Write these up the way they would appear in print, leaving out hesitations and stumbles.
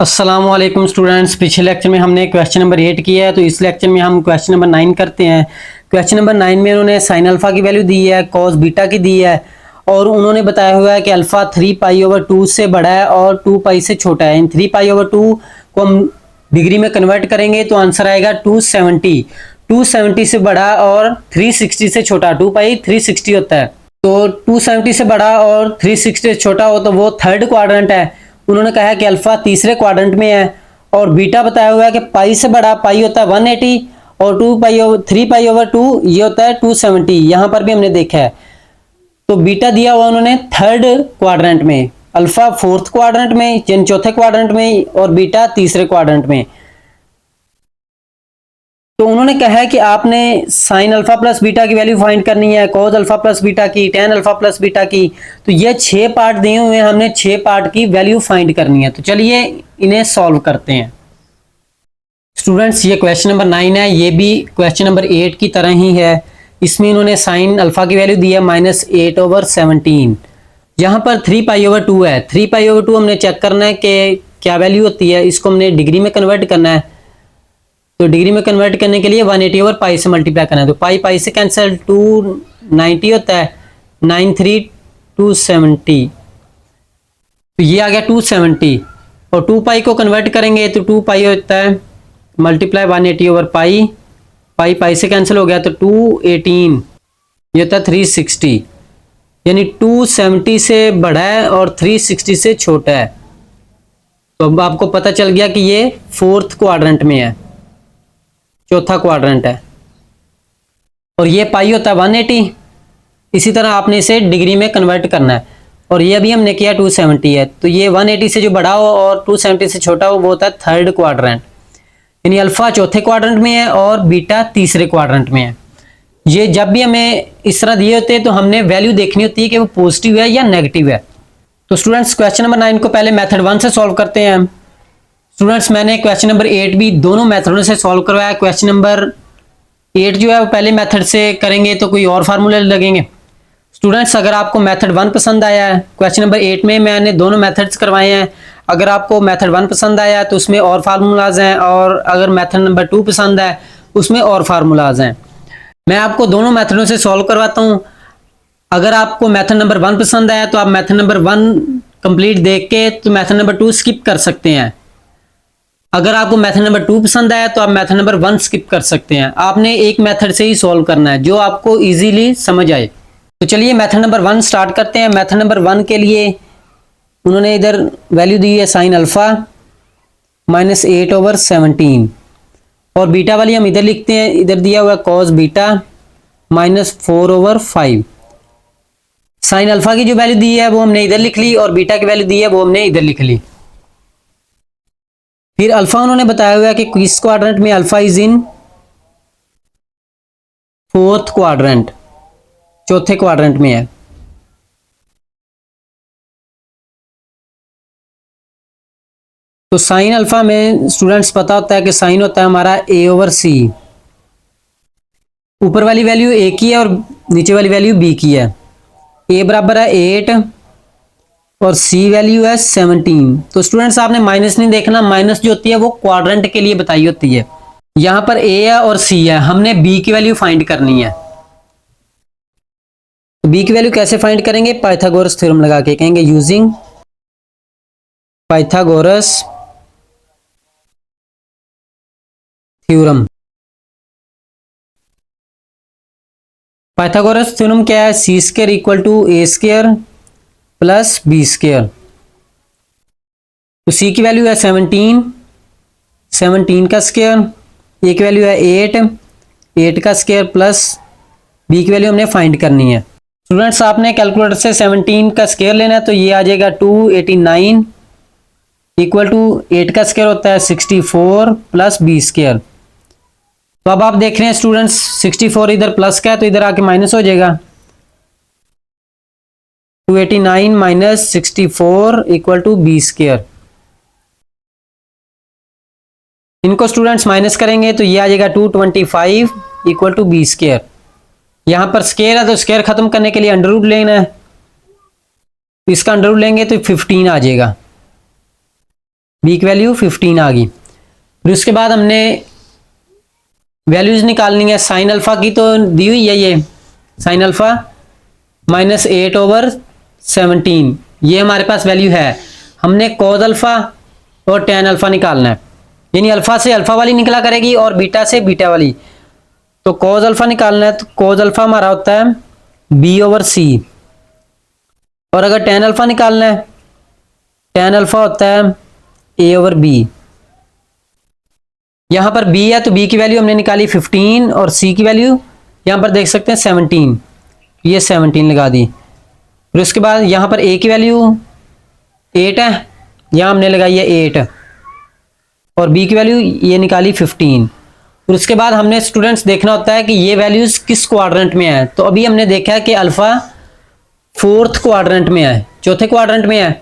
अस्सलामुअलैकुम स्टूडेंट्स। पिछले लेक्चर में हमने क्वेश्चन नंबर 8 किया है, तो इस लेक्चर में हम क्वेश्चन नंबर 9 करते हैं। क्वेश्चन नंबर 9 में उन्होंने साइन अल्फा की वैल्यू दी है, कॉस बीटा की दी है और उन्होंने बताया हुआ है कि अल्फा 3 पाई/2 से बड़ा है और 2 पाई से छोटा है। इन 3 पाई/2 को हम डिग्री में कन्वर्ट करेंगे तो आंसर आएगा 270। 270 से बड़ा और 360 से छोटा, 2 पाई 360 होता है, तो 270 से बड़ा और 360 से छोटा हो तो वो थर्ड क्वाड्रेंट है। उन्होंने कहा है कि अल्फा तीसरे क्वाड्रेंट में है और बीटा बताया हुआ है कि पाई से बड़ा, पाई होता है 180 और 3 पाई/2 ये होता है 270। यहां पर भी हमने देखा है, तो बीटा दिया हुआ उन्होंने थर्ड क्वाड्रेंट में, अल्फा फोर्थ क्वाड्रेंट में यानी चौथे क्वाड्रेंट में और बीटा तीसरे क्वाड्रेंट में। तो उन्होंने कहा है कि आपने साइन अल्फा प्लस बीटा की वैल्यू फाइंड करनी है, कॉज अल्फा प्लस बीटा की, टेन अल्फा प्लस बीटा की। तो ये 6 पार्ट दिए हुए हैं, हमने 6 पार्ट की वैल्यू फाइंड करनी है। तो चलिए इन्हें सॉल्व करते हैं। स्टूडेंट्स, ये क्वेश्चन नंबर 9 है, ये भी क्वेश्चन नंबर 8 की तरह ही है। इसमें इन्होंने साइन अल्फा की वैल्यू दी है -8/17। यहाँ पर 3 पाई/2 है। 3 पाई/2 हमने चेक करना है कि क्या वैल्यू होती है, इसको हमने डिग्री में कन्वर्ट करना है। तो डिग्री में कन्वर्ट करने के लिए 180/पाई से मल्टीप्लाई करना है, तो पाई पाई से कैंसिल, 290 होता है, 93270, तो ये आ गया 270। और 2 पाई को कन्वर्ट करेंगे तो 2 पाई होता है मल्टीप्लाई 180/पाई, पाई पाई से कैंसिल हो गया तो 218, ये होता है 360, यानी 270 से बड़ा है और 360 से छोटा है। तो अब आपको पता चल गया कि ये फोर्थ क्वाड्रेंट में है, चौथा क्वाड्रेंट है, और ये पाई होता है 180। इसी तरह आपने इसे डिग्री में कन्वर्ट करना है, और ये अभी हमने किया 270 है, तो ये 180 से जो बड़ा हो और 270 से छोटा हो वो होता है थर्ड क्वाड्रेंट, यानी अल्फा चौथे क्वाड्रेंट में है और बीटा तीसरे क्वाड्रेंट में है। ये जब भी हमें इस तरह दिए होते हैं तो हमने वैल्यू देखनी होती है कि वो पॉजिटिव है या नेगेटिव है। तो स्टूडेंट्स, क्वेश्चन नंबर 9 को पहले मेथड 1 से सॉल्व करते हैं। स्टूडेंट्स, मैंने क्वेश्चन नंबर 8 भी दोनों मेथडों से सॉल्व करवाया। क्वेश्चन नंबर 8 जो है वो पहले मेथड से करेंगे तो कोई और फार्मूले लगेंगे। स्टूडेंट्स, अगर आपको मेथड 1 पसंद आया है, क्वेश्चन नंबर 8 में मैंने दोनों मेथड्स करवाए हैं, अगर आपको मेथड 1 पसंद आया तो उसमें और फार्मूलाज हैं, और अगर मेथड नंबर 2 पसंद है उसमें और फार्मूलाज हैं। मैं आपको दोनों मेथडों से सॉल्व करवाता हूँ। अगर आपको मेथड नंबर 1 पसंद आया तो आप मेथड नंबर 1 कंप्लीट देख के तो मेथड नंबर 2 स्किप कर सकते हैं। अगर आपको मेथड नंबर 2 पसंद आया तो आप मेथड नंबर 1 स्किप कर सकते हैं। आपने एक मेथड से ही सॉल्व करना है जो आपको इजीली समझ आए। तो चलिए मेथड नंबर 1 स्टार्ट करते हैं। मेथड नंबर 1 के लिए उन्होंने इधर वैल्यू दी है साइन अल्फा -8/17, और बीटा वाली हम इधर लिखते हैं, इधर दिया हुआ कॉस बीटा -4/5। साइन अल्फा की जो वैल्यू दी है वो हमने इधर लिख ली और बीटा की वैल्यू दी है वो हमने इधर लिख ली। फिर अल्फा उन्होंने बताया हुआ है कि किस क्वाड्रेंट में, alpha is in fourth quadrant, चौथे क्वाड्रेंट में है। तो साइन अल्फा में स्टूडेंट्स पता होता है कि साइन होता है हमारा A/C। ऊपर वाली वैल्यू A की है और नीचे वाली वैल्यू B की है। A बराबर है 8 और C वैल्यू है 17। तो स्टूडेंट्स आपने माइनस नहीं देखना, माइनस जो होती है वो क्वाड्रेंट के लिए बताई होती है। यहां पर A है और C है, हमने B की वैल्यू फाइंड करनी है। तो B की वैल्यू कैसे फाइंड करेंगे? पाइथागोरस थ्योरम लगा के कहेंगे using Pythagoras theorem. Pythagoras theorem क्या है? C² = A² plus B²। तो C की वैल्यू है 17, 17 का स्क्वायर, A की वैल्यू है 8, 8 का स्क्वायर प्लस B की वैल्यू हमने फाइंड करनी है। स्टूडेंट्स, आपने कैलकुलेटर से 17 का स्क्वायर लेना है, तो ये आ जाएगा 289 = 8 का स्क्वायर होता है 64 प्लस B²। तो अब आप देख रहे हैं स्टूडेंट्स, 64 इधर प्लस का है तो इधर आके माइनस हो जाएगा। 289 - 64 = B²। इनको स्टूडेंट्स माइनस करेंगे तो ये आ जाएगा 225 = B²। यहां पर स्क्वायर है तो स्क्वायर खत्म करने के लिए अंडर रूट लेना है, इसका अंडर रूट लेंगे तो 15 आ जाएगा। बी की वैल्यू 15 आ गई। फिर उसके बाद हमने वैल्यूज निकालनी है साइन अल्फा की, तो दी हुई है ये साइन अल्फा -8/17, ये हमारे पास वैल्यू है। हमने कॉज अल्फा और टेन अल्फा निकालना है, यानी अल्फा से अल्फा वाली निकला करेगी और बीटा से बीटा वाली। तो कॉज अल्फा निकालना है, तो कॉज अल्फा हमारा होता है B/C, और अगर टेन अल्फा निकालना है, टेन अल्फा होता है A/B। यहां पर B है तो B की वैल्यू हमने निकाली 15 और C की वैल्यू यहां पर देख सकते हैं 17, ये 17 लगा दी। फिर उसके बाद यहां पर A की वैल्यू 8 है, यहां हमने लगाई है 8, और B की वैल्यू ये निकाली 15। फिर उसके बाद हमने स्टूडेंट्स देखना होता है कि ये वैल्यूज किस क्वाड्रेंट में है। तो अभी हमने देखा है कि अल्फा फोर्थ क्वाड्रेंट में है, चौथे क्वाड्रेंट में है।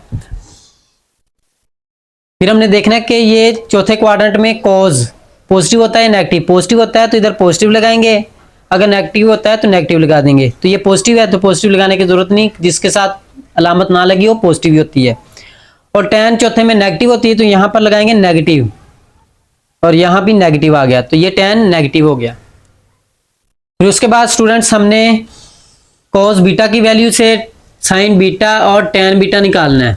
फिर हमने देखना है कि ये चौथे क्वाड्रेंट में कॉज पॉजिटिव होता है नेगेटिव, पॉजिटिव होता है तो इधर पॉजिटिव लगाएंगे, अगर नेगेटिव होता है तो नेगेटिव लगा देंगे। तो ये पॉजिटिव है तो पॉजिटिव लगाने की जरूरत नहीं, जिसके साथ अलामत ना लगी हो पॉजिटिव ही होती है। और टेन चौथे में नेगेटिव होती है तो यहां पर लगाएंगे नेगेटिव, और यहां भी नेगेटिव आ गया तो ये टेन नेगेटिव हो गया। फिर उसके बाद स्टूडेंट्स हमने कॉस बीटा की वैल्यू से साइन बीटा और टेन बीटा निकालना है।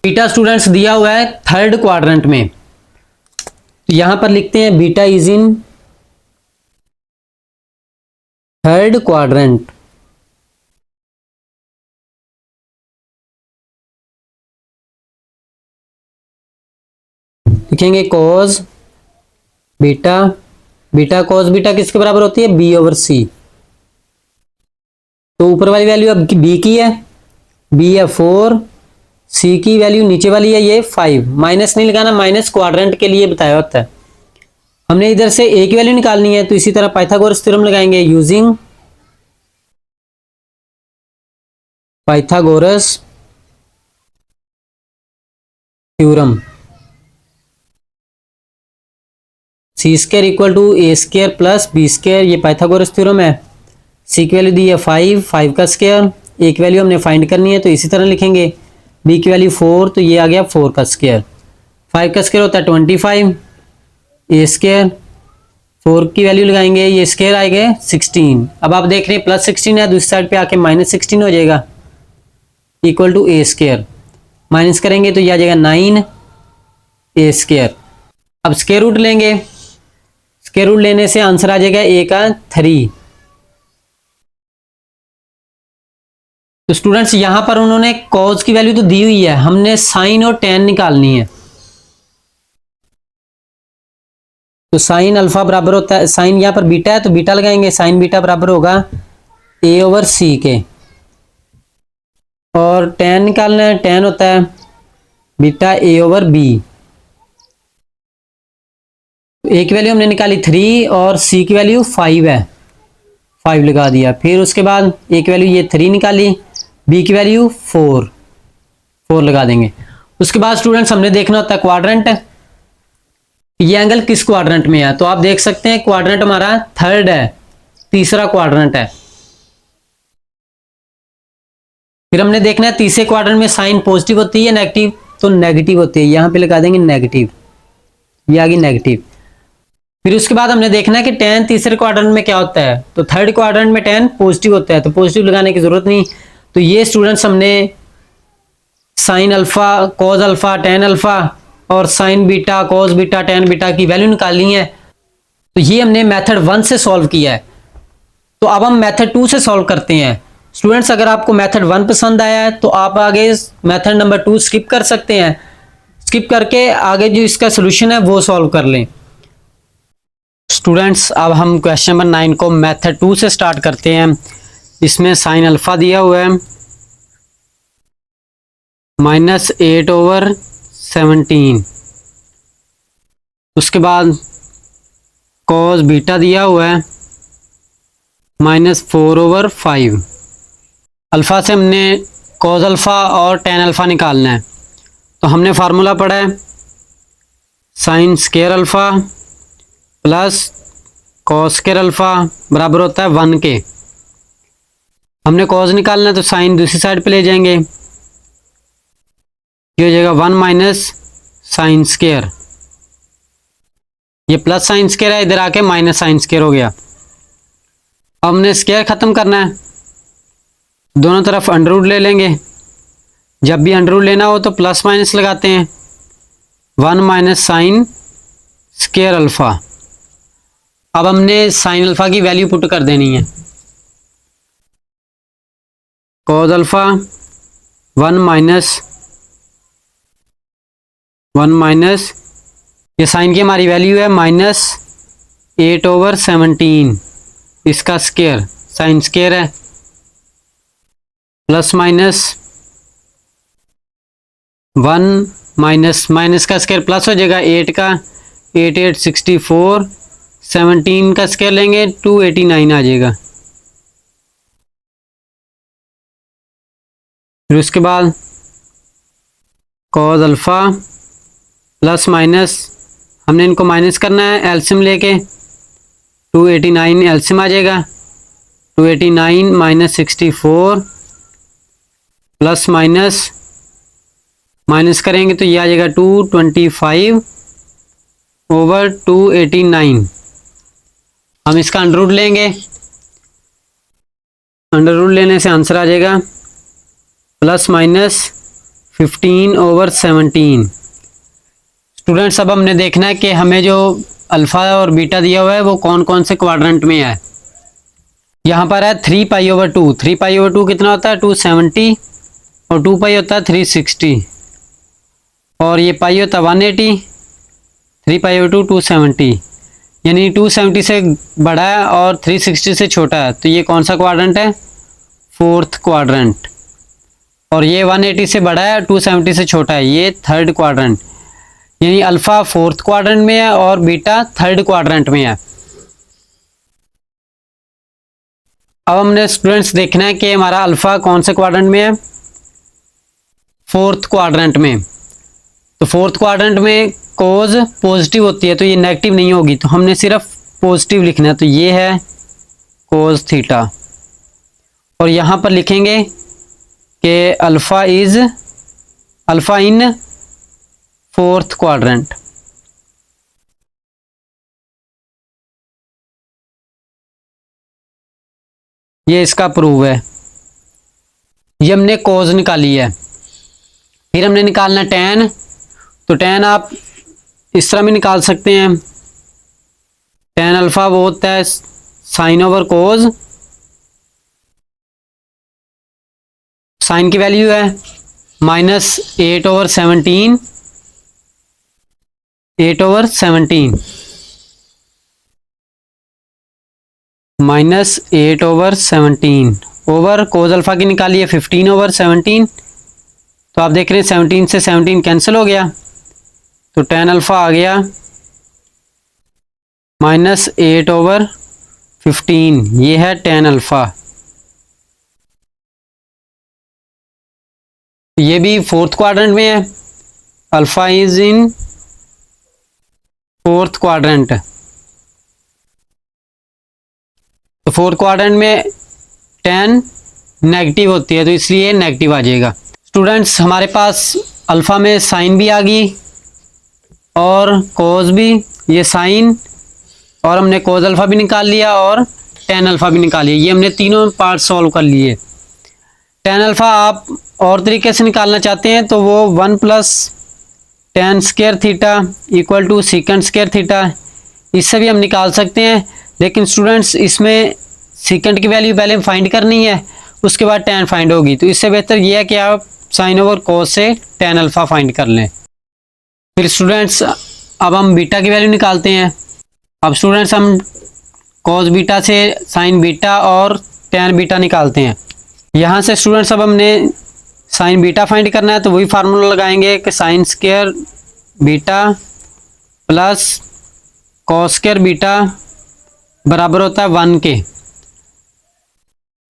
बीटा स्टूडेंट्स दिया हुआ है थर्ड क्वाड्रेंट में, तो यहां पर लिखते हैं beta is in third quadrant. लिखेंगे cos beta, beta cos beta किसके बराबर होती है B/C। तो ऊपर वाली वैल्यू अब B की है, B है 4, C की वैल्यू नीचे वाली है ये 5, माइनस नहीं लगाना, माइनस क्वाड्रेंट के लिए बताया होता है। हमने इधर से A की वैल्यू निकालनी है, तो इसी तरह पाइथागोरस थ्योरम लगाएंगे, using Pythagoras theorem. C² equal to A² plus B², ये पाइथागोरस थ्योरम है। C की वैल्यू दी है 5, 5 का स्क्वायर, A की वैल्यू हमने फाइंड करनी है तो इसी तरह लिखेंगे। B की वैल्यू 4 तो ये आ गया 4 का स्क्वायर, 5 का स्क्वायर होता है 25, A², 4 की वैल्यू लगाएंगे, ये स्क्वायर आएगा 16। अब आप देख रहे हैं +16 है, दूसरी साइड पे आके -16 हो जाएगा, इक्वल टू A², माइनस करेंगे तो ये आ जाएगा 9 A²। अब स्क्वायर रूट लेंगे, स्क्वायर रूट लेने से आंसर आ जाएगा A का 3। तो स्टूडेंट्स यहां पर उन्होंने कॉज की वैल्यू तो दी हुई है, हमने साइन और टेन निकालनी है। तो साइन अल्फा बराबर होता है, साइन यहां पर बीटा है तो बीटा लगाएंगे, साइन बीटा बराबर होगा A/C के, और टेन निकालना है, टेन होता है बीटा A/B। A की वैल्यू हमने निकाली 3 और C की वैल्यू 5 है, 5 लगा दिया। फिर उसके बाद A की वैल्यू ये 3 निकाली, B की वैल्यू 4, 4 लगा देंगे। उसके बाद स्टूडेंट्स हमने देखना होता है क्वाड्रेंट, ये एंगल किस क्वाड्रेंट में है। तो आप देख सकते हैं क्वाड्रेंट हमारा थर्ड है, तीसरा क्वाड्रेंट है। फिर हमने देखना है तीसरे क्वाड्रेंट में साइन पॉजिटिव होती है नेगेटिव, तो नेगेटिव होती है, यहां पे लगा देंगे नेगेटिव, ये आ गई नेगेटिव। फिर उसके बाद हमने देखना है कि टेन तीसरे क्वाड्रेंट में क्या होता है। तो थर्ड क्वाड्रेंट में टेन पॉजिटिव होता है, तो पॉजिटिव लगाने की जरूरत नहीं। तो ये स्टूडेंट्स हमने sine alpha, cos alpha, tan alpha और sine beta, cos beta, tan beta की वैल्यू निकालनी है। तो ये हमने मेथड 1 से सॉल्व किया है। तो अब हम मेथड 2 से सॉल्व करते हैं। स्टूडेंट्स अगर आपको मेथड 1 पसंद आया है तो आप आगे मेथड नंबर 2 स्किप कर सकते हैं, स्किप करके आगे जो इसका सोल्यूशन है वो सॉल्व कर लें। स्टूडेंट्स अब हम क्वेश्चन नंबर 9 को मेथड 2 से स्टार्ट करते हैं। इसमें साइन अल्फा दिया हुआ है -8/17, उसके बाद कॉस बीटा दिया हुआ है -4/5। अल्फा से हमने कॉस अल्फा और टेन अल्फा निकालना है। तो हमने फार्मूला पढ़ा है sine square alpha plus cos square alpha बराबर होता है 1 के। हमने कॉस निकालना है तो साइन दूसरी साइड पे ले जाएंगे, ये हो जाएगा 1 - साइन स्केयर, ये प्लस साइन स्केयर है, इधर आके माइनस साइन स्केयर हो गया। अब हमने स्केयर खत्म करना है, दोनों तरफ अंडर रूट ले लेंगे। जब भी अंडर रूट लेना हो तो प्लस माइनस लगाते हैं, 1 माइनस साइन स्केयर अल्फा। अब हमने साइन अल्फा की वैल्यू पुट कर देनी है, कॉज अल्फा 1 माइनस ये साइन की हमारी वैल्यू है -8/17, इसका स्केयर साइन स्केयर है, प्लस माइनस 1 माइनस माइनस का स्केयर प्लस हो जाएगा, 8 का 8 8 64, 17 का स्केयर लेंगे 289 आ जाएगा। फिर उसके बाद कॉज अल्फा प्लस माइनस, हमने इनको माइनस करना है एलसीएम लेके, 289 एलसीएम आ जाएगा, 289 माइनस 64 प्लस माइनस माइनस करेंगे तो ये आ जाएगा 225/289। हम इसका अंडर रूट लेंगे, अंडर रूट लेने से आंसर आ जाएगा प्लस माइनस 15/17। स्टूडेंट्स अब हमने देखना है कि हमें जो अल्फ़ा और बीटा दिया हुआ है वो कौन कौन से क्वाड्रेंट में है। यहाँ पर है 3π/2, 3π/2 कितना होता है 270, और 2π होता है 360, और ये पाई होता है 180, 3π/2 270, यानी 270 से बड़ा है और 360 से छोटा है, तो ये कौन सा क्वाड्रेंट है, फोर्थ क्वाड्रेंट। और ये 180 से बड़ा है, 270 से छोटा है, ये थर्ड क्वाड्रेंट। यानी अल्फा फोर्थ क्वाड्रेंट में है और बीटा थर्ड क्वाड्रेंट में है। अब हमने स्टूडेंट्स देखना है कि हमारा अल्फा कौन से क्वाड्रेंट में है, फोर्थ क्वाड्रेंट में। तो फोर्थ क्वाड्रेंट में कोज पॉजिटिव होती है, तो ये नेगेटिव नहीं होगी, तो हमने सिर्फ पॉजिटिव लिखना है, तो ये है कोज थीटा। और यहाँ पर लिखेंगे कि अल्फा इन फोर्थ क्वाड्रेंट। ये इसका प्रूव है। ये हमने कोज निकाली है। फिर हमने निकालना tan, तो tan आप इस तरह भी निकाल सकते हैं, tan अल्फा वो होता है साइन ओवर कोज, साइन की वैल्यू है -8/17, 8/17 -8/17 ओवर कोज अल्फा की निकाली है 15/17। तो आप देख रहे हैं 17 से 17 कैंसिल हो गया, तो tan अल्फा आ गया -8/15, ये है tan अल्फा। ये भी फोर्थ क्वाड्रेंट में है, alpha is in fourth quadrant. तो फोर्थ क्वाड्रेंट में tan नेगेटिव होती है, तो इसलिए नेगेटिव आ जाएगा। स्टूडेंट्स हमारे पास अल्फा में साइन भी आ गई और कोज भी, ये साइन, और हमने कोज अल्फा भी निकाल लिया और tan अल्फा भी निकाल लिया। ये हमने तीनों पार्ट सॉल्व कर लिए। tan अल्फा आप और तरीके से निकालना चाहते हैं तो वो 1 + tan square theta equal to secant square theta, इससे भी हम निकाल सकते हैं। लेकिन स्टूडेंट्स इसमें सीकेंट की वैल्यू पहले फाइंड करनी है, उसके बाद tan फाइंड होगी, तो इससे बेहतर ये है कि आप साइन ओवर कोस से tan अल्फा फाइंड कर लें। फिर स्टूडेंट्स अब हम बीटा की वैल्यू निकालते हैं। अब स्टूडेंट्स हम कोस बीटा से साइन बीटा और tan बीटा निकालते हैं। यहाँ से स्टूडेंट्स अब हमने साइन बीटा फाइंड करना है, तो वही फार्मूला लगाएंगे कि sine square beta plus cos square beta बराबर होता है 1 के।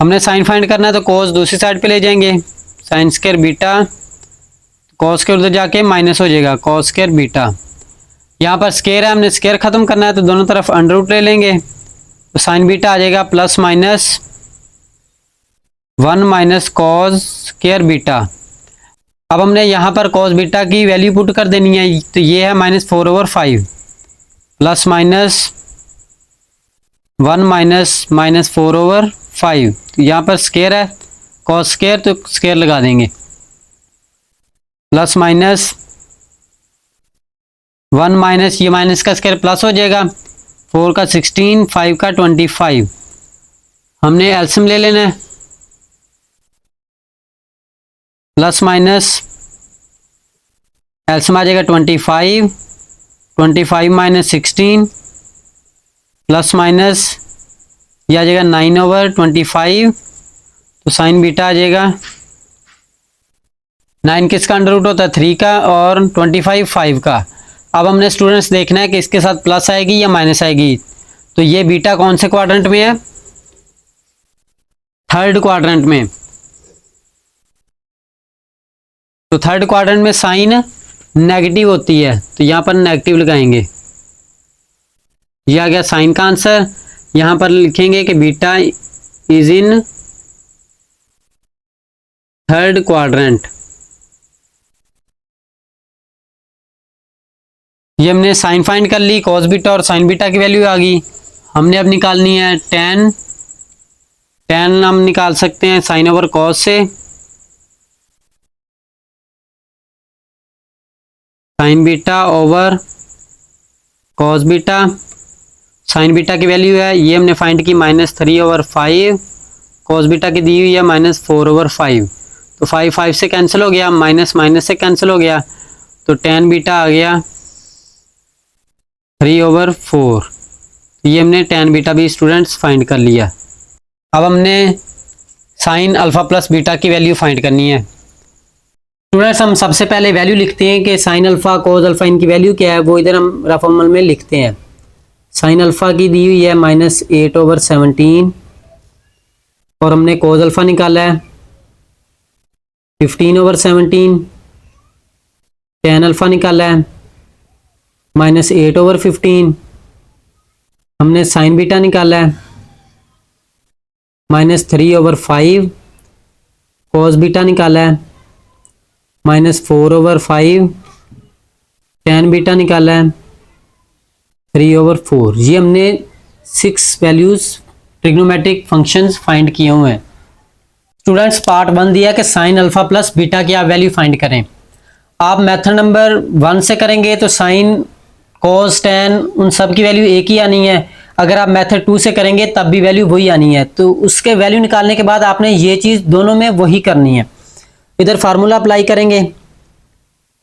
हमने साइन फाइंड करना है तो कोस दूसरी साइड पे ले जाएंगे, sine square beta, cos square उधर जाके माइनस हो जाएगा, कॉस स्क्वायर बीटा। यहाँ पर स्क्वायर है, हमने स्क्वायर खत्म करना है तो दोनों तरफ अंडर रूट ले लेंगे, तो साइन बीटा आ जाएगा +- 1 - कॉस स्क्वायर बीटा। अब हमने यहाँ पर कॉस बीटा की वैल्यू पुट कर देनी है, तो ये है -4/5 प्लस माइनस 1 माइनस -4/5। तो यहाँ पर स्केयर है कॉस स्केयर, तो स्केयर लगा देंगे, प्लस माइनस 1 माइनस ये माइनस का स्केयर प्लस हो जाएगा, 4 का 16, 5 का 25। हमने एलसीएम ले लेना है, प्लस माइनस एलसीएम आ जाएगा 25, 25 माइनस 16 प्लस माइनस ये आ जाएगा 9/25। तो साइन बीटा आ जाएगा, 9 किसका अंडर रूट होता है 3 का, और 25 5 का। अब हमने स्टूडेंट्स देखना है कि इसके साथ प्लस आएगी या माइनस आएगी। तो ये बीटा कौन से क्वाड्रेंट में है, थर्ड क्वाड्रेंट में। तो थर्ड क्वाड्रेंट में साइन नेगेटिव होती है, तो यहां पर नेगेटिव लगाएंगे। ये आ गया साइन का आंसर। यहां पर लिखेंगे कि beta is in third quadrant. ये हमने साइन फाइंड कर ली, कॉस बीटा और साइन बीटा की वैल्यू आ गई। हमने अब निकालनी है टेन। टेन हम निकाल सकते हैं साइन ओवर कॉस से, sign beta over cos beta. Sign beta की वैल्यू है ये हमने फाइंड की -3/5, कॉस बीटा की दी हुई है -4/5। तो 5 5 से कैंसिल हो गया, माइनस माइनस से कैंसिल हो गया, तो टेन बीटा आ गया 3/4। ये हमने टेन बीटा भी स्टूडेंट्स फाइंड कर लिया। अब हमने साइन अल्फा प्लस बीटा की वैल्यू फाइंड करनी है। स्टूडेंट्स हम सबसे पहले वैल्यू लिखते हैं कि साइन अल्फा कोस अल्फा इनकी वैल्यू क्या है, वो इधर हम रफ अमल में लिखते हैं। साइन अल्फा की दी हुई है -8/17 और हमने कोस अल्फा निकाला है 15/17। टेन अल्फा निकाला है -8/15। हमने साइन बीटा निकाला है -3/5। कोस बीटा निकाला है -4/5। टेन बीटा निकाला है 3/4। ये हमने 6 वैल्यूज ट्रिग्नोमेट्रिक फंक्शंस फाइंड किए हुए हैं। स्टूडेंट्स पार्ट 1 दिया कि साइन अल्फा प्लस बीटा की आप वैल्यू फाइंड करें। आप मेथड नंबर 1 से करेंगे तो साइन कोस टेन उन सब की वैल्यू एक ही आनी है। अगर आप मेथड 2 से करेंगे तब भी वैल्यू वही आनी है। तो उसके वैल्यू निकालने के बाद आपने ये चीज़ दोनों में वही करनी है। इधर फार्मूला अप्लाई करेंगे।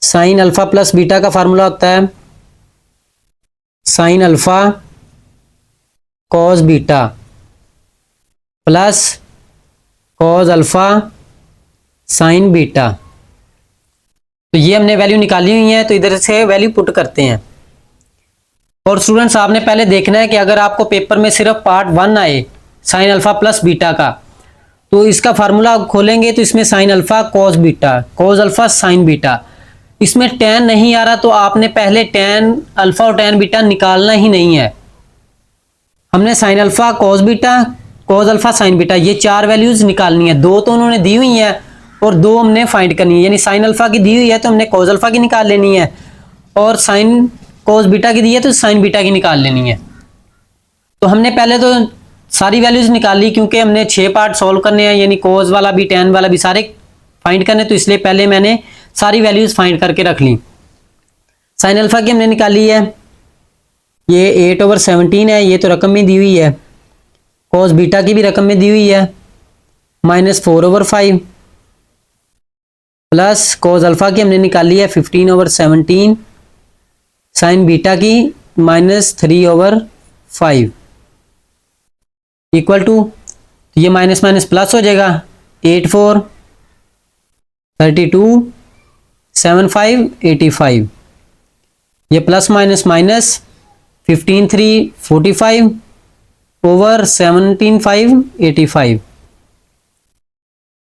साइन अल्फा प्लस बीटा का फार्मूला होता है sine alpha cos beta plus cos alpha sign beta. तो ये हमने वैल्यू निकाली हुई है, तो इधर से वैल्यू पुट करते हैं। और स्टूडेंट्स आपने पहले देखना है कि अगर आपको पेपर में सिर्फ पार्ट 1 आए साइन अल्फा प्लस बीटा का, तो इसका फार्मूला खोलेंगे तो इसमें sine alpha cos beta, cos alpha sign beta. इसमें टेन नहीं आ रहा तो आपने पहले टेन अल्फा और टेन बीटा निकालना ही नहीं है। हमने sine alpha cos beta cos alpha sign beta ये 4 वैल्यूज निकालनी है। 2 तो उन्होंने दी हुई है और 2 हमने फाइंड करनी है। यानी साइन अल्फा की दी हुई है तो हमने कॉस अल्फा की निकाल लेनी है, और साइन कॉस बीटा की दी है तो साइन बीटा की निकाल लेनी है। तो हमने पहले तो सारी वैल्यूज निकाल ली, क्योंकि हमने 6 पार्ट सॉल्व करने हैं, यानी कॉस वाला भी टेन वाला भी सारे फाइंड करने, तो इसलिए पहले मैंने सारी वैल्यूज फाइंड करके रख ली। साइन अल्फा की हमने निकाली है, ये 8/17 है, ये तो रकम में दी हुई है। कॉस बीटा की भी रकम में दी हुई है -4/5 प्लस कॉस अल्फा की हमने निकाली है 15/17। साइन बीटा की -3/5 इक्वल टू, ये माइनस माइनस प्लस हो जाएगा 8 4 32 7 5 85। ये plus minus minus 15 3 45 over 17 5 85।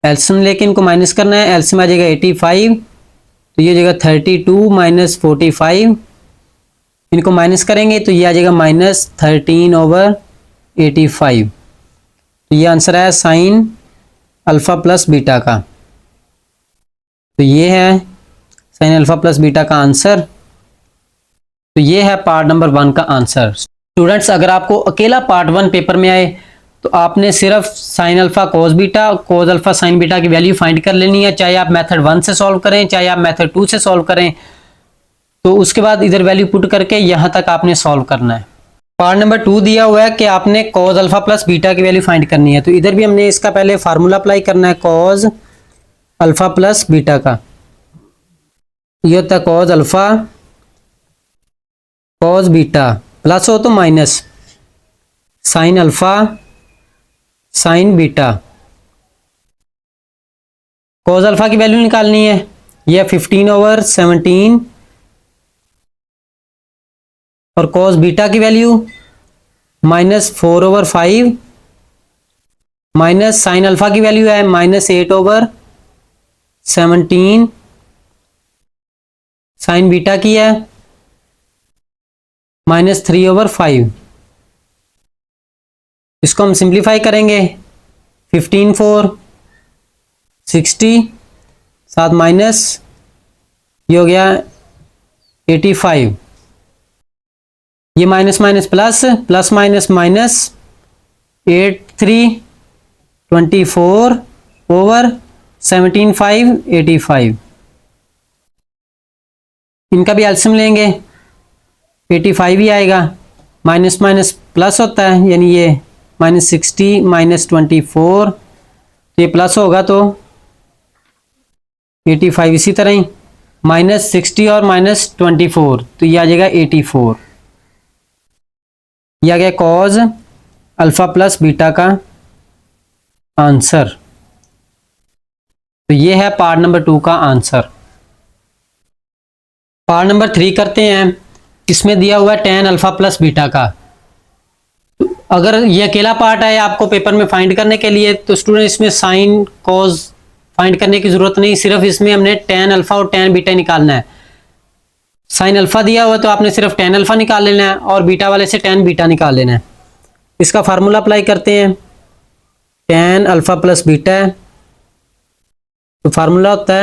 LCM लेके इनको माइनस करना है, एलसीएम आ जाएगा 85, तो ये जाएगा 32 माइनस 45। इनको माइनस करेंगे तो ये आ जाएगा -13/85। तो ये आंसर है साइन अल्फा प्लस बीटा का। तो ये है साइन अल्फा प्लस बीटा का आंसर। तो ये है पार्ट नंबर 1 का आंसर। स्टूडेंट्स, अगर आपको अकेला पार्ट 1 पेपर में आए तो आपने सिर्फ sine alpha cos beta, cos alpha sign beta की वैल्यू फाइंड कर लेनी है, चाहे आप मेथड 1 से सॉल्व करें, चाहे आप मेथड 2 से सॉल्व करें। तो उसके बाद इधर वैल्यू पुट करके यहां तक आपने सॉल्व करना है। पार्ट नंबर 2 दिया हुआ है कि आपने कॉज अल्फा प्लस बीटा की वैल्यू फाइंड करनी है। तो इधर भी हमने इसका पहले फार्मूला अप्लाई करना है कॉज अल्फा प्लस बीटा का। ये होता है cause alpha cos beta, plus हो तो minus sine alpha sign beta. Cos alpha की वैल्यू निकालनी है, यह 15/17 और कॉस बीटा की वैल्यू -4/5 माइनस साइन अल्फा की वैल्यू है -8/17 साइन बीटा की है -3/5। इसको हम सिंप्लीफाई करेंगे 15/4 60 साथ माइनस ये हो गया 85। ये minus minus plus, plus minus minus 8/3 24/17 85। इनका भी एलसीएम लेंगे 85 ही आएगा। माइनस माइनस प्लस होता है, यानी ये -60 -24, ये प्लस होगा तो 85। इसी तरह ही -60 और -24, तो ये आ जाएगा 84। यह आ गया कॉज अल्फा प्लस बीटा का आंसर। तो ये है पार्ट नंबर 2 का आंसर। पार्ट नंबर 3 करते हैं। इसमें दिया हुआ है tan अल्फा प्लस बीटा का। अगर ये अकेला पार्ट है आपको पेपर में फाइंड करने के लिए, तो स्टूडेंट इसमें साइन कॉज फाइंड करने की जरूरत नहीं, सिर्फ इसमें हमने tan अल्फा और tan बीटा निकालना है। साइन अल्फा दिया हुआ तो आपने सिर्फ tan अल्फा निकाल लेना है और बीटा वाले से tan बीटा निकाल लेना है। इसका फार्मूला अप्लाई करते हैं। tan अल्फा प्लस बीटा है तो फार्मूला होता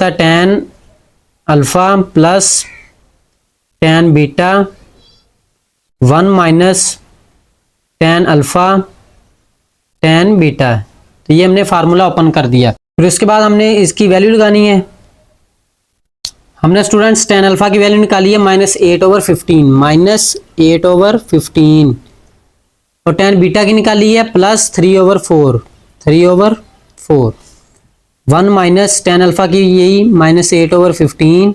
है tan alpha plus tan beta 1 minus tan alpha tan beta. तो ये हमने फार्मूला ओपन कर दिया। फिर उसके बाद हमने इसकी वैल्यू लगानी है। हमने स्टूडेंट्स tan अल्फा की वैल्यू निकाली है -8/15 -8/15 और tan बीटा की निकाली है +3/4 3/4। 1 माइनस tan अल्फा की यही -8/15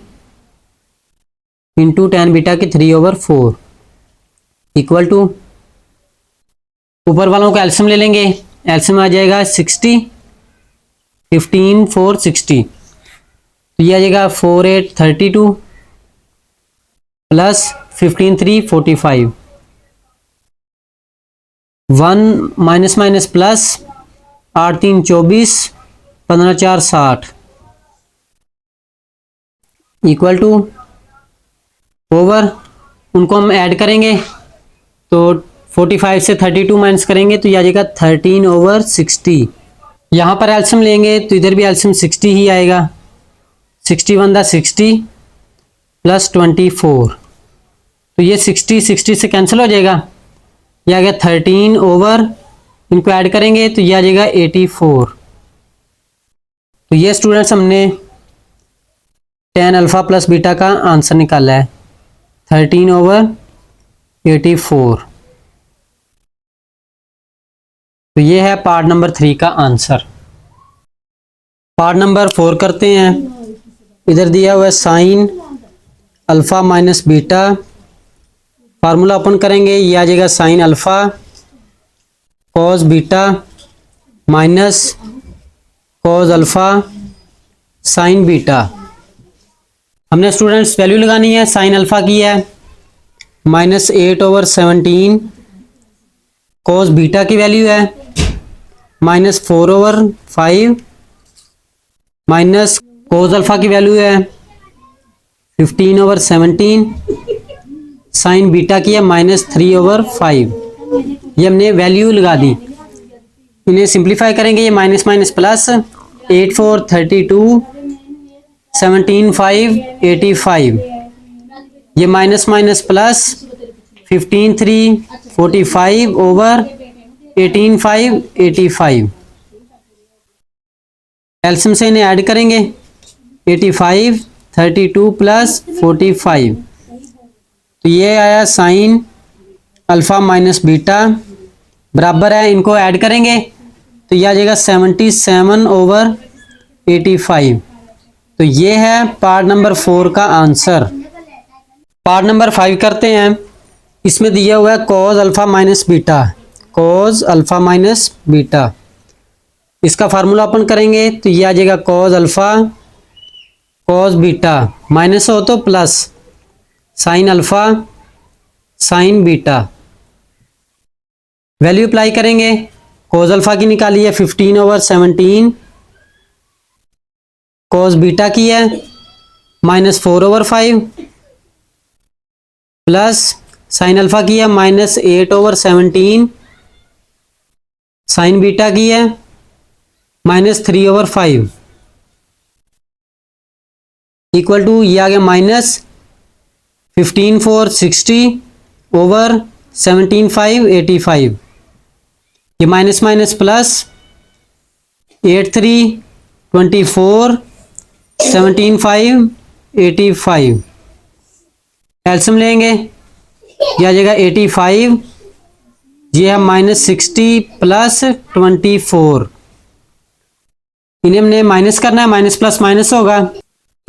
इंटू tan बीटा की 3/4 इक्वल टू, ऊपर वालों का एलसीएम ले लेंगे। एलसीएम आ जाएगा 60 15 4 60, तो ये आ जाएगा 4 8 32 plus 15 3 45। 1 minus minus plus 8 3 24 15 4 60 equal to over, उनको हम ऐड करेंगे तो 45 से 32 माइनस करेंगे तो ये आ जाएगा 13/60। यहाँ पर एलसीएम लेंगे तो इधर भी एलसीएम 60 ही आएगा। 61 60 प्लस 24, तो ये 60 60 से कैंसिल हो जाएगा। ये आ गया 13 इनको ऐड करेंगे तो ये आ जाएगा 84। तो ये स्टूडेंट्स हमने tan अल्फा प्लस बीटा का आंसर निकाला है 13/84। तो ये है पार्ट नंबर 3 का आंसर। पार्ट नंबर 4 करते हैं। इधर दिया हुआ है sign alpha minus beta. Formula open करेंगे, ये आ जाएगा sine alpha cos beta minus cos alpha sign beta. हमने स्टूडेंट्स वैल्यू लगानी है। साइन अल्फा की है -8/17, कॉस बीटा की वैल्यू है -4/5 माइनस कॉस अल्फा की वैल्यू है 15/17, साइन बीटा की है -3/5। ये हमने वैल्यू लगा दी। इन्हें सिंप्लीफाई करेंगे, ये माइनस माइनस प्लस 8 4 32, 17 5 85, ये माइनस माइनस प्लस, 15 3 45 ओवर 18 5 85। एल्सियम से इन्हें ऐड करेंगे, 85 32 प्लस 45, तो ये आया साइन अल्फा माइनस बीटा बराबर है, इनको ऐड करेंगे तो ये आ जाएगा 77 ओवर 85। तो ये है पार्ट नंबर 4 का आंसर। पार्ट नंबर 5 करते हैं। इसमें दिया हुआ है cause alpha minus beta, cos alpha minus beta, इसका फार्मूला अपन करेंगे तो ये आ जाएगा cause alpha cos beta, minus हो तो plus, sine alpha sign beta. Value apply करेंगे, कॉज अल्फा की निकाली है 15 ओवर 17, कॉज बीटा की है -4 ओवर 5, प्लस साइन अल्फा की है -8 ओवर 17, साइन बीटा की है -3 ओवर 5, इक्वल टू ये आ गया -15 4 60 ओवर 17 5 85, ये माइनस माइनस प्लस, 8 3 24 17 5 85, एल्सियम लेंगे, यह आ जाएगा 85, ये है -60 प्लस 24, इन्हें हमने माइनस करना है, माइनस प्लस माइनस होगा,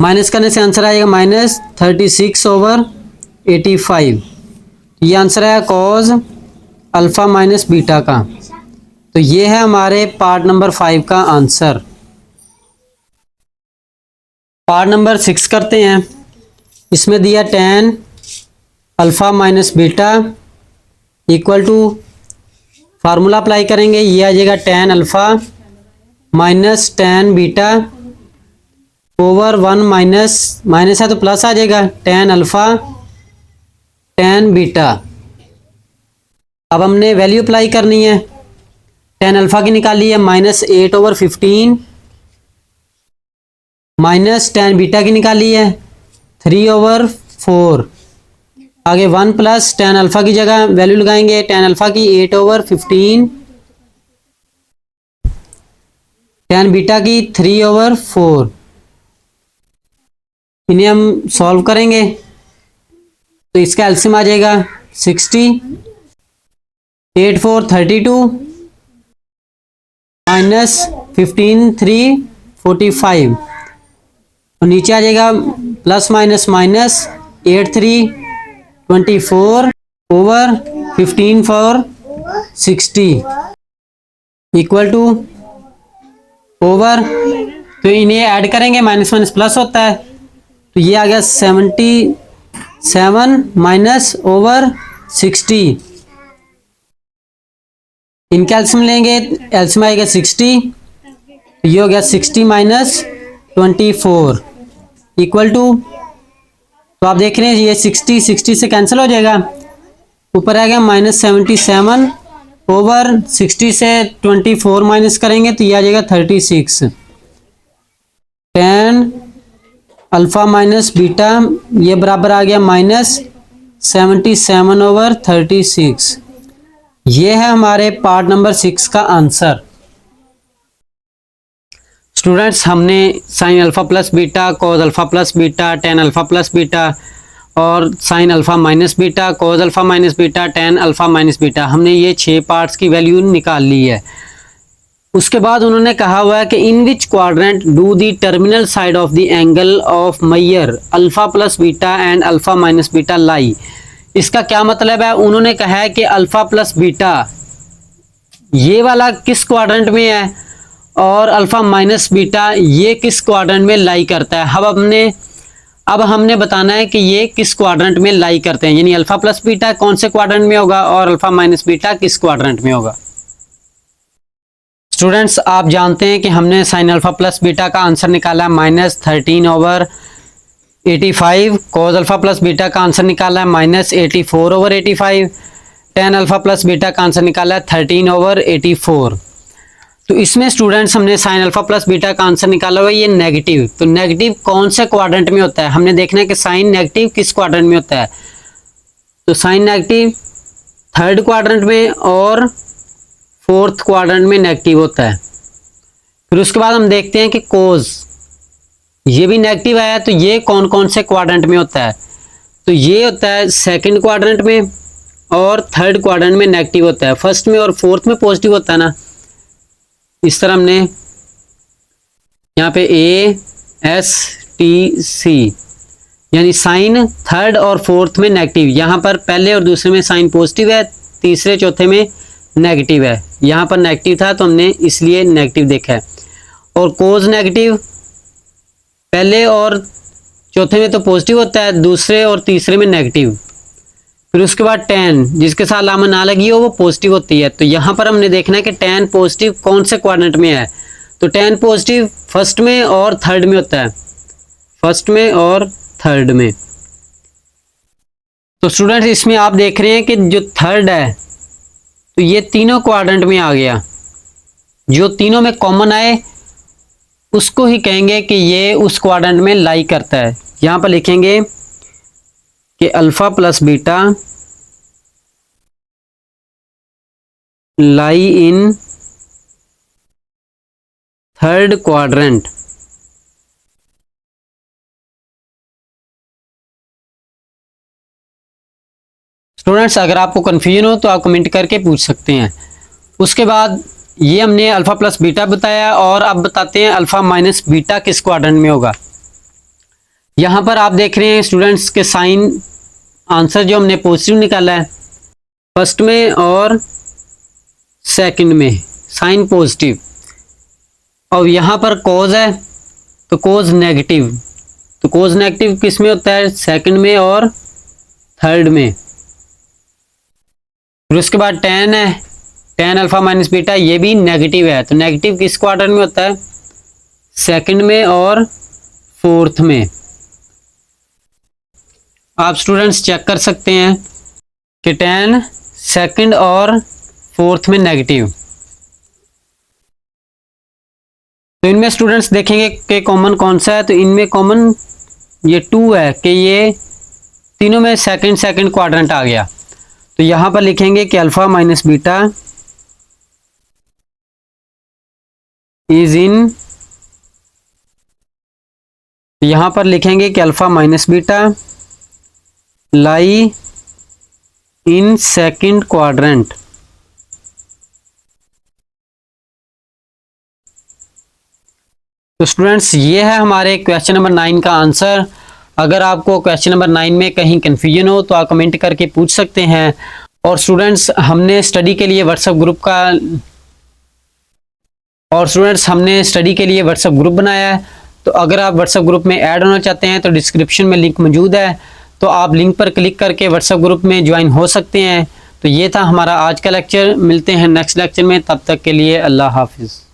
माइनस करने से आंसर आएगा -36 ओवर 85। ये आंसर है कॉज अल्फा माइनस बीटा का। तो ये है हमारे पार्ट नंबर 5 का आंसर। पार्ट नंबर 6 करते हैं। इसमें दिया tan alpha minus beta equal to, formula apply करेंगे, ये आ जाएगा tan alpha minus tan beta over 1 minus है तो प्लस आ जाएगा, tan अल्फा tan बीटा। अब हमने वैल्यू अप्लाई करनी है, tan अल्फा की निकाली है -8 ओवर 15, माइनस tan बीटा की निकाली है 3 ओवर 4, आगे 1 प्लस tan अल्फा की जगह वैल्यू लगाएंगे, tan अल्फा की 8 ओवर 15, tan बीटा की 3 ओवर 4, इन्हें हम सॉल्व करेंगे तो इसका एलसीएम आ जाएगा 60, 8 4 32 -15 3 45, और नीचे आ जाएगा plus minus minus, 8 3 24 over 15 4 60 equal to over, तो इन्हें ऐड करेंगे, माइनस माइनस प्लस होता है, तो ये आ गया 77 माइनस ओवर 60, इनका एल्सियम लेंगे, एल्सियम आएगा 60, ये हो गया 60 माइनस 24 इक्वल टू, तो आप देख रहे हैं ये 60 से कैंसिल हो जाएगा, ऊपर आ गया -77 ओवर 60 से 24 माइनस करेंगे तो ये आ जाएगा 36, tan अल्फा माइनस बीटा ये बराबर आ गया -77 ओवर 36। ये है हमारे पार्ट नंबर 6 का आंसर। स्टूडेंट्स, हमने sine alpha plus beta, cos alpha plus beta, tan alpha plus beta और sine alpha minus beta, cos alpha minus beta, tan alpha minus beta, हमने ये 6 पार्ट्स की वैल्यू निकाल ली है। उसके बाद उन्होंने कहा हुआ है कि in which quadrant do the terminal side of the angle of मैयर alpha plus beta and alpha minus beta lie. इसका क्या मतलब है? उन्होंने कहा है कि अल्फा प्लस बीटा ये वाला किस क्वाड्रेंट में है और अल्फा माइनस बीटा ये किस क्वाड्रेंट में लाई करता है। अब हमने बताना है कि ये किस क्वाड्रेंट में लाई करते हैं, यानी अल्फा प्लस बीटा कौन से क्वाड्रेंट में होगा और अल्फा माइनस बीटा किस क्वाड्रेंट में होगा। स्टूडेंट्स, आप जानते हैं कि हमने साइन अल्फा प्लस बीटा का आंसर निकाला -13 over 85, cause alpha plus beta का आंसर निकाला है -84 over 85, ten alpha plus beta का आंसर निकाला है 13 ओवर 84। तो इसमें स्टूडेंट्स हमने साइन अल्फा प्लस बीटा का आंसर निकाला हुआ है, ये नेगेटिव। तो नेगेटिव कौन से क्वाड्रेंट में होता है, हमने देखना है कि साइन नेगेटिव किस क्वाड्रेंट में होता है। तो साइन नेगेटिव थर्ड क्वाड्रेंट में और फोर्थ क्वाड्रेंट में नेगेटिव होता है। फिर उसके बाद हम देखते हैं कि कोज, ये भी नेगेटिव आया, तो ये कौन कौन से क्वाड्रेंट में होता है। तो ये होता है सेकंड क्वाड्रेंट में और थर्ड क्वाड्रेंट में नेगेटिव होता है। फर्स्ट में और फोर्थ में पॉजिटिव होता है ना, इस तरह हमने यहाँ पे ASTC, यानी साइन थर्ड और फोर्थ में नेगेटिव। यहाँ पर पहले और दूसरे में साइन पॉजिटिव है, तीसरे चौथे में नेगेटिव है। यहाँ पर नेगेटिव था तो हमने इसलिए नेगेटिव देखा है। और कोज नेगेटिव पहले और चौथे में तो पॉजिटिव होता है, दूसरे और तीसरे में नेगेटिव। फिर उसके बाद टेन, जिसके साथ लामा ना लगी हो वो पॉजिटिव होती है। तो यहाँ पर हमने देखना है कि टेन पॉजिटिव कौन से क्वाड्रेंट में है। तो टेन पॉजिटिव फर्स्ट में और थर्ड में होता है, फर्स्ट में और थर्ड में। तो स्टूडेंट्स इसमें आप देख रहे हैं कि जो थर्ड है तो ये तीनों क्वाड्रेंट में आ गया, जो तीनों में कॉमन आए उसको ही कहेंगे कि ये उस क्वाड्रेंट में लाई करता है। यहां पर लिखेंगे कि अल्फा प्लस बीटा लाई इन थर्ड क्वाड्रेंट। स्टूडेंट्स अगर आपको कंफ्यूजन हो तो आप कमेंट करके पूछ सकते हैं। उसके बाद ये हमने अल्फा प्लस बीटा बताया, और अब बताते हैं अल्फा माइनस बीटा किस क्वाड्रेंट में होगा। यहां पर आप देख रहे हैं स्टूडेंट्स के साइन आंसर जो हमने पॉजिटिव निकाला है, फर्स्ट में और सेकंड में साइन पॉजिटिव। और यहां पर कोज है तो कोज नेगेटिव। तो कोज नेगेटिव किस में होता है, सेकंड में और थर्ड में। फिर उसके बाद टेन है, टेन अल्फा माइनस बीटा, ये भी नेगेटिव है। तो नेगेटिव किस क्वाड्रेंट में होता है, सेकंड में और फोर्थ में। आप स्टूडेंट्स चेक कर सकते हैं कि टेन सेकंड और फोर्थ में नेगेटिव। तो इनमें स्टूडेंट्स देखेंगे कि कॉमन कौन सा है। तो इनमें कॉमन ये टू है कि ये तीनों में सेकंड सेकंड क्वाड्रेंट आ गया। तो यहां पर लिखेंगे कि अल्फा माइनस बीटा इज इन, यहां पर लिखेंगे कि alpha minus beta lie in second quadrant. तो स्टूडेंट्स ये है हमारे क्वेश्चन नंबर 9 का आंसर। अगर आपको क्वेश्चन नंबर 9 में कहीं कंफ्यूजन हो तो आप कमेंट करके पूछ सकते हैं। और स्टूडेंट्स हमने स्टडी के लिए व्हाट्सएप ग्रुप बनाया है। तो अगर आप व्हाट्सएप ग्रुप में ऐड होना चाहते हैं तो डिस्क्रिप्शन में लिंक मौजूद है, तो आप लिंक पर क्लिक करके व्हाट्सएप ग्रुप में ज्वाइन हो सकते हैं। तो ये था हमारा आज का लेक्चर। मिलते हैं नेक्स्ट लेक्चर में, तब तक के लिए अल्लाह हाफिज़।